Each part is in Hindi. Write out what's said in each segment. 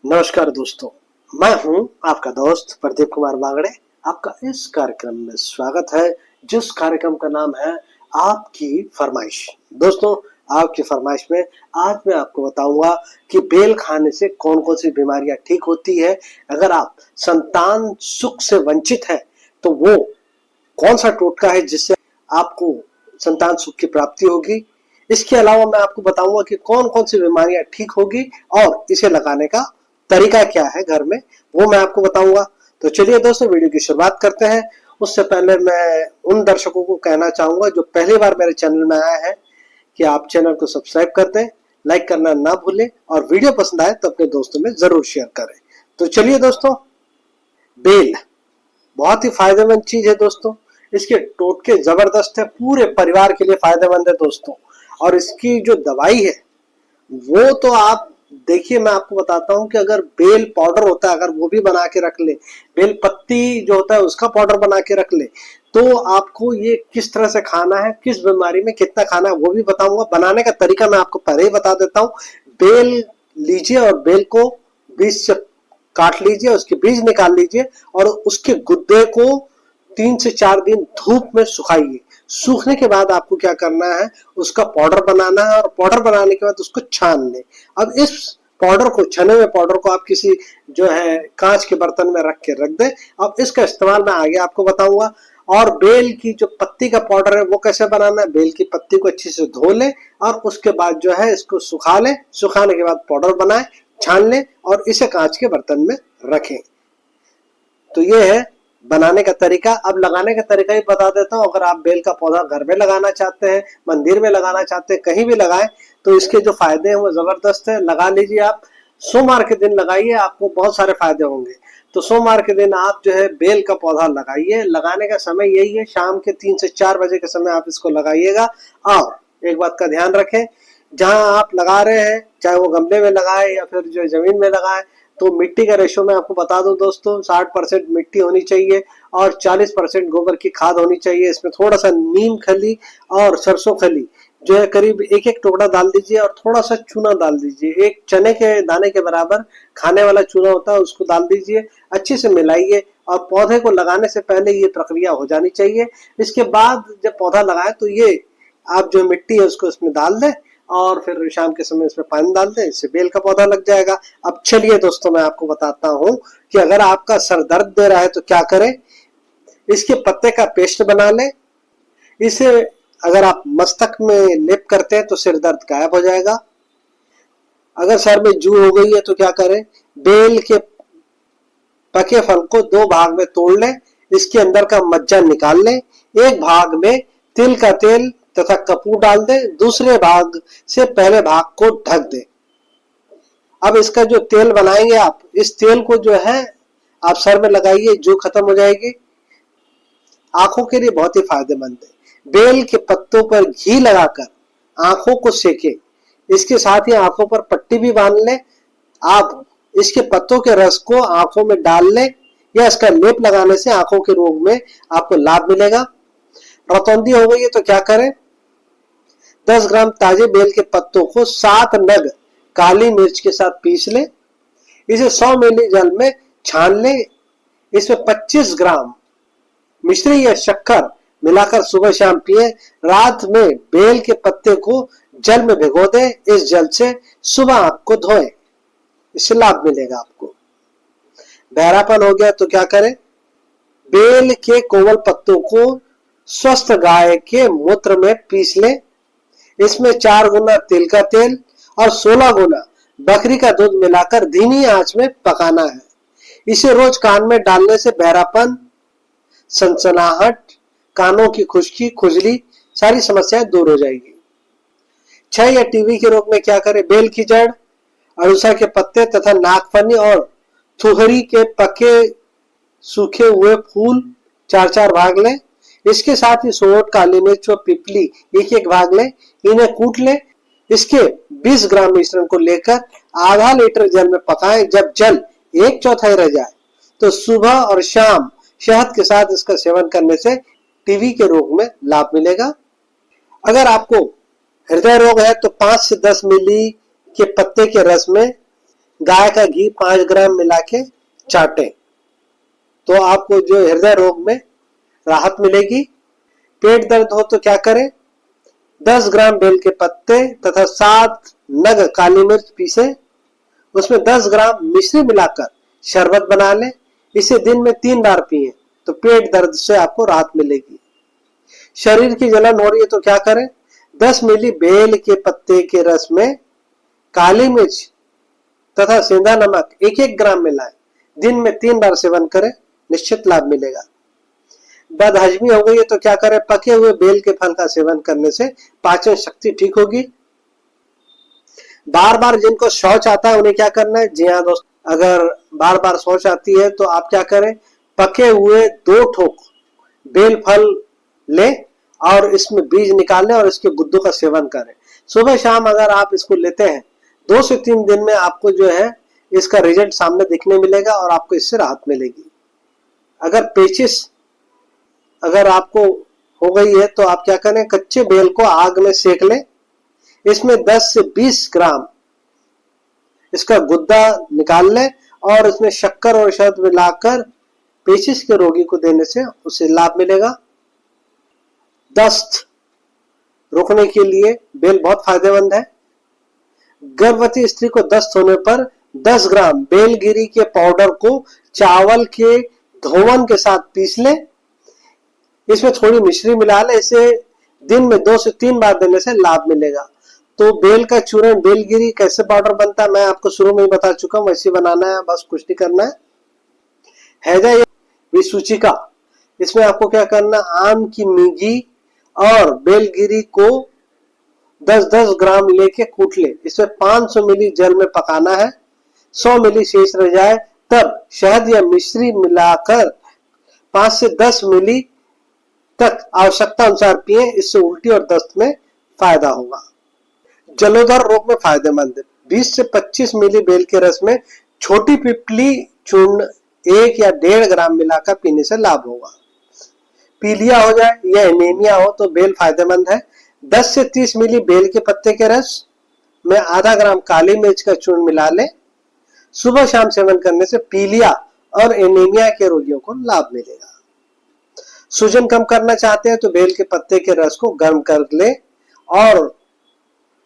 नमस्कार दोस्तों, मैं हूं आपका दोस्त प्रदीप कुमार बागड़े। आपका इस कार्यक्रम में स्वागत है, जिस कार्यक्रम का नाम है आपकी फरमाइश। दोस्तों, आपकी फरमाइश में आज मैं आपको बताऊंगा कि बेल खाने से कौन कौन सी बीमारियां ठीक होती है। अगर आप संतान सुख से वंचित हैं तो वो कौन सा टोटका है जिससे आपको संतान सुख की प्राप्ति होगी। इसके अलावा मैं आपको बताऊंगा कि कौन कौन सी बीमारियां ठीक होगी और इसे लगाने का तरीका क्या है घर में, वो मैं आपको बताऊंगा। तो चलिए दोस्तों, वीडियो की शुरुआत करते हैं। उससे पहले मैं उन दर्शकों को कहना चाहूंगा जो पहली बार मेरे चैनल में आया है कि आप चैनल को सब्सक्राइब कर दें, लाइक करना ना भूलें और वीडियो पसंद आए तो अपने दोस्तों में जरूर शेयर करें। तो चलिए दोस्तों, बेल बहुत ही फायदेमंद चीज है दोस्तों। इसके टोटके जबरदस्त है, पूरे परिवार के लिए फायदेमंद है दोस्तों। और इसकी जो दवाई है वो तो आप देखिए, मैं आपको बताता हूं कि अगर बेल पाउडर होता है, अगर वो भी बना के रख ले, बेल पत्ती जो होता है उसका पाउडर बना के रख ले, तो आपको ये किस तरह से खाना है, किस बीमारी में कितना खाना है वो भी बताऊंगा। बनाने का तरीका मैं आपको पहले ही बता देता हूँ। बेल लीजिए और बेल को बीज से काट लीजिए, उसके बीज निकाल लीजिए और उसके गुद्दे को 3 से 4 दिन धूप में सुखाइए। सूखने के बाद आपको क्या करना है, उसका पाउडर बनाना है और पाउडर बनाने के बाद उसको छान लें। अब इस पाउडर को, छने हुए पाउडर को आप किसी जो है कांच के बर्तन में रख के रख दें। अब इसका इस्तेमाल मैं आगे आपको बताऊंगा। और बेल की जो पत्ती का पाउडर है वो कैसे बनाना है, बेल की पत्ती को अच्छे से धो ले और उसके बाद जो है इसको सुखा ले। सुखाने के बाद पाउडर बनाए, छान ले और इसे कांच के बर्तन में रखें। तो ये है बनाने का तरीका। अब लगाने का तरीका ही बता देता हूँ। अगर आप बेल का पौधा घर में लगाना चाहते हैं, मंदिर में लगाना चाहते हैं, कहीं भी लगाएं, तो इसके जो फायदे हैं वो जबरदस्त है। लगा लीजिए आप, सोमवार के दिन लगाइए, आपको बहुत सारे फायदे होंगे। तो सोमवार के दिन आप जो है बेल का पौधा लगाइए। लगाने का समय यही है, शाम के 3 से 4 बजे के समय आप इसको लगाइएगा। और एक बात का ध्यान रखें, जहां आप लगा रहे हैं, चाहे वो गमले में लगाए या फिर जो जमीन में लगाए, तो मिट्टी का रेशो मैं आपको बता दूं दोस्तों, 60% मिट्टी होनी चाहिए और 40% गोबर की खाद होनी चाहिए। इसमें थोड़ा सा नीम खली और सरसों खली जो है करीब एक एक टुकड़ा डाल दीजिए और थोड़ा सा चूना डाल दीजिए। एक चने के दाने के बराबर खाने वाला चूना होता है, उसको डाल दीजिए, अच्छे से मिलाइए और पौधे को लगाने से पहले ये प्रक्रिया हो जानी चाहिए। इसके बाद जब पौधा लगाए तो ये आप जो मिट्टी है उसको इसमें डाल दें और फिर शाम के समय इसमें पानी डाल दें, इससे बेल का पौधा लग जाएगा। अब चलिए दोस्तों, मैं आपको बताता हूं कि अगर आपका सर दर्द दे रहा है तो क्या करें। इसके पत्ते का पेस्ट बना लें। इसे अगर आप मस्तक में लेप करते हैं तो सिर दर्द गायब हो जाएगा। अगर सर में जू हो गई है तो क्या करें, बेल के पके फल को 2 भाग में तोड़ लें, इसके अंदर का मज्जा निकाल लें। एक भाग में तिल का तेल तथा कपूर डाल दें, दूसरे भाग से पहले भाग को ढक दें। अब इसका जो तेल बनाएंगे आप, इस तेल को जो है आप सर में लगाइए, जो खत्म हो जाएगी। आंखों के लिए बहुत ही फायदेमंद है। बेल के पत्तों पर घी लगाकर आंखों को सेके, इसके साथ ही आंखों पर पट्टी भी बांध लें। आप इसके पत्तों के रस को आंखों में डाल लें या इसका लेप लगाने से आंखों के रोग में आपको लाभ मिलेगा। रतौंधी हो गई है तो क्या करें, 10 ग्राम ताजे बेल के पत्तों को 7 नग काली मिर्च के साथ पीस लें। इसे 100 मिली जल में छान लें। इसमें 25 ग्राम मिश्री या शक्कर मिलाकर सुबह शाम पिए। रात में बेल के पत्ते को जल में भिगो दें। इस जल से सुबह आंख को धोएं, इससे लाभ मिलेगा आपको। बहरापन हो गया तो क्या करें, बेल के कोमल पत्तों को स्वस्थ गाय के मूत्र में पीस लें। इसमें 4 गुना तिल का तेल और 16 गुना बकरी का दूध मिलाकर धीमी आंच में पकाना है। इसे रोज कान में डालने से बहरापन, सनसनाहट, कानों की खुश्की, खुजली, सारी समस्याएं दूर हो जाएगी। क्षय या टीबी के रोग में क्या करें, बेल की जड़, अड़ुसा के पत्ते तथा नागफनी और थुहरी के पके सूखे हुए फूल 4-4 भाग लें। इसके साथ ही सोंठ, काली मिर्च और पिपली 1-1 भाग लें। इन्हें कूट लें। इसके 20 ग्राम मिश्रण को लेकर आधा लीटर जल में पकाएं। जब जल 1/4 रह जाए तो सुबह और शाम शहद के साथ इसका सेवन करने से टीबी के रोग में लाभ मिलेगा। अगर आपको हृदय रोग है तो 5 से 10 मिली के पत्ते के रस में गाय का घी 5 ग्राम मिला के चाटें तो आपको जो हृदय रोग में राहत मिलेगी। पेट दर्द हो तो क्या करें, 10 ग्राम बेल के पत्ते तथा 7 नग काली मिर्च पीसे, उसमें 10 ग्राम मिश्री मिलाकर शरबत बना लें। इसे दिन में 3 बार पिए तो पेट दर्द से आपको राहत मिलेगी। शरीर की जलन हो रही है तो क्या करें, 10 मिली बेल के पत्ते के रस में काली मिर्च तथा सेंधा नमक 1-1 ग्राम मिलाएं, दिन में 3 बार सेवन करें, निश्चित लाभ मिलेगा। बदहजमी हो गई है तो क्या करें, पके हुए बेल के फल का सेवन करने से पाचन शक्ति ठीक होगी। बार बार जिनको शौच आता है उन्हें क्या करना है, जी हाँ दोस्त, अगर बार बार शौच आती है तो आप क्या करें, पके हुए 2 ठोक बेल फल ले और इसमें बीज निकालें और इसके गुद्दों का सेवन करें। सुबह शाम अगर आप इसको लेते हैं 2 से 3 दिन में आपको जो है इसका रिजल्ट सामने दिखने मिलेगा और आपको इससे राहत मिलेगी। अगर पेचिस अगर आपको हो गई है तो आप क्या करें, कच्चे बेल को आग में सेक लें, इसमें 10 से 20 ग्राम इसका गुद्दा निकाल लें और इसमें शक्कर और शहद मिलाकर पेचिस के रोगी को देने से उसे लाभ मिलेगा। दस्त रोकने के लिए बेल बहुत फायदेमंद है। गर्भवती स्त्री को दस्त होने पर 10 ग्राम बेलगिरी के पाउडर को चावल के धोवन के साथ पीस ले, इसमें थोड़ी मिश्री मिला ले, इसे दिन में 2 से 3 बार देने से लाभ मिलेगा। तो बेल का चूर्ण बेलगिरी कैसे पाउडर बनता है मैं आपको शुरू में ही बता चुका हूं, वैसे बनाना है, बस कुछ नहीं करना है। हैजा विसूचिका, इसमें आपको क्या करना, आम की मीगी और बेलगिरी को 10-10 ग्राम लेके कूट ले, इसमें 500 मिली जल में पकाना है, 100 मिली शेष रह जाए तब शहद या मिश्री मिलाकर 5 से 10 मिली तक आवश्यकता अनुसार पिए, इससे उल्टी और दस्त में फायदा होगा। जलोदर रोग में फायदेमंद है। 20 से 25 मिली बेल के रस में छोटी पिपली चूर्ण 1 या 1.5 ग्राम मिलाकर पीने से लाभ होगा। पीलिया हो जाए या एनीमिया हो तो बेल फायदेमंद है। 10 से 30 मिली बेल के पत्ते के रस में आधा ग्राम काली मिर्च का चूर्ण मिला ले, सुबह शाम सेवन करने से पीलिया और एनीमिया के रोगियों को लाभ मिलेगा। सूजन कम करना चाहते हैं तो बेल के पत्ते के रस को गर्म कर ले और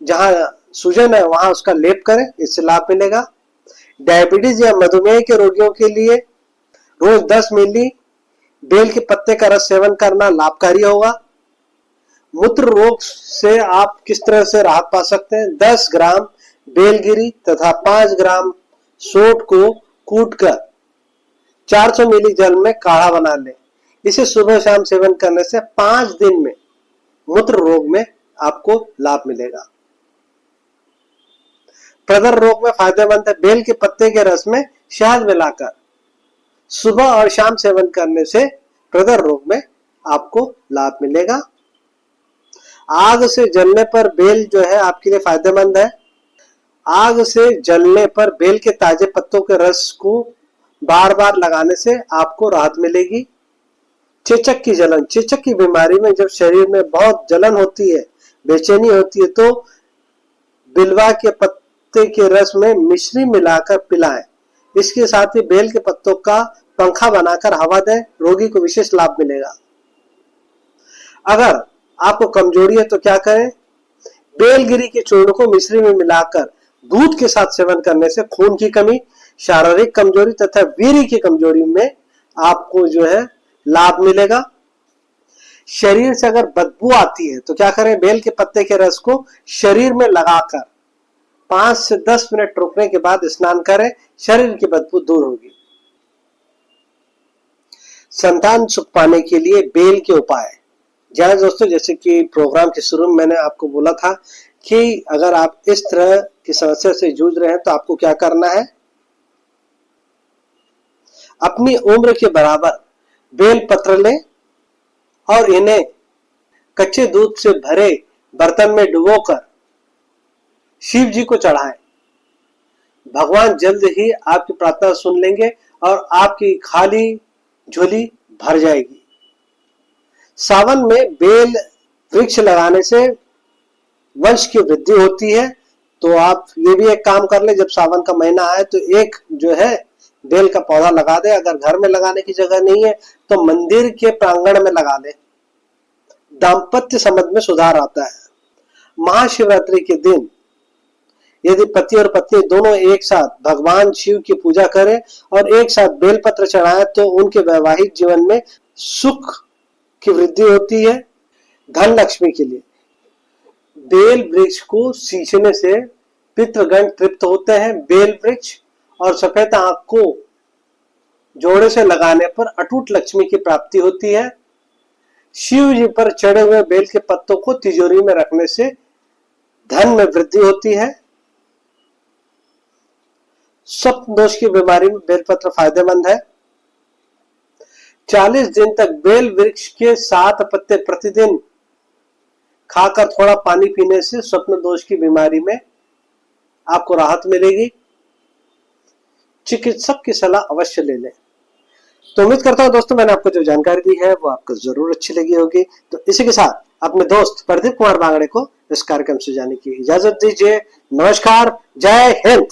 जहां सूजन है वहां उसका लेप करें, इससे लाभ मिलेगा। डायबिटीज या मधुमेह के रोगियों के लिए रोज 10 मिली बेल के पत्ते का रस सेवन करना लाभकारी होगा। मूत्र रोग से आप किस तरह से राहत पा सकते हैं, 10 ग्राम बेलगिरी तथा 5 ग्राम सोंठ को कूटकर 400 मिली जल में काढ़ा बना लें, इसे सुबह शाम सेवन करने से 5 दिन में मूत्र रोग में आपको लाभ मिलेगा। प्रदर रोग में फायदेमंद है। बेल के पत्ते के रस में शहद मिलाकर सुबह और शाम सेवन करने से प्रदर रोग में आपको लाभ मिलेगा। आग से जलने पर बेल जो है आपके लिए फायदेमंद है। आग से जलने पर बेल के ताजे पत्तों के रस को बार बार लगाने से आपको राहत मिलेगी। चेचक की जलन, चेचक की बीमारी में जब शरीर में बहुत जलन होती है, बेचैनी होती है तो बिलवा के पत्ते के रस में मिश्री मिलाकर पिलाएं। इसके साथ ही बेल के पत्तों का पंखा बनाकर हवा दें, रोगी को विशेष लाभ मिलेगा। अगर आपको कमजोरी है तो क्या करें, बेलगिरी के चूर्ण को मिश्री में मिलाकर दूध के साथ सेवन करने से खून की कमी, शारीरिक कमजोरी तथा वीर्य की कमजोरी में आपको जो है लाभ मिलेगा। शरीर से अगर बदबू आती है तो क्या करें, बेल के पत्ते के रस को शरीर में लगाकर 5 से 10 मिनट रुकने के बाद स्नान करें, शरीर की बदबू दूर होगी। संतान सुख पाने के लिए बेल के उपाय। जय दोस्तों, जैसे कि प्रोग्राम के शुरू में मैंने आपको बोला था कि अगर आप इस तरह की समस्या से जूझ रहे हैं तो आपको क्या करना है, अपनी उम्र के बराबर बेल पत्र लें और इन्हें कच्चे दूध से भरे बर्तन में डुबोकर शिव जी को चढ़ाएं। भगवान जल्द ही आपकी प्रार्थना सुन लेंगे और आपकी खाली झोली भर जाएगी। सावन में बेल वृक्ष लगाने से वंश की वृद्धि होती है तो आप ये भी एक काम कर ले, जब सावन का महीना आए तो एक जो है बेल का पौधा लगा दे। अगर घर में लगाने की जगह नहीं है तो मंदिर के प्रांगण में लगा दे। दाम्पत्य संबंध में सुधार आता है। महाशिवरात्रि के दिन यदि पति और पत्नी दोनों एक साथ भगवान शिव की पूजा करें और एक साथ बेलपत्र चढ़ाएं तो उनके वैवाहिक जीवन में सुख की वृद्धि होती है। धन लक्ष्मी के लिए बेल वृक्ष को सींचने से पितृगण तृप्त होते हैं। बेल वृक्ष और सफेद आंख को जोड़े से लगाने पर अटूट लक्ष्मी की प्राप्ति होती है। शिव जी पर चढ़े हुए बेल के पत्तों को तिजोरी में रखने से धन में वृद्धि होती है। स्वप्न दोष की बीमारी में बेलपत्र फायदेमंद है। 40 दिन तक बेल वृक्ष के 7 पत्ते प्रतिदिन खाकर थोड़ा पानी पीने से स्वप्न दोष की बीमारी में आपको राहत मिलेगी। चिकित्सक की सलाह अवश्य ले लें। तो उम्मीद करता हूं दोस्तों मैंने आपको जो जानकारी दी है वो आपको जरूर अच्छी लगी होगी। तो इसी के साथ अपने दोस्त प्रदीप कुमार बांगड़े को इस कार्यक्रम से जाने की इजाजत दीजिए। नमस्कार, जय हिंद।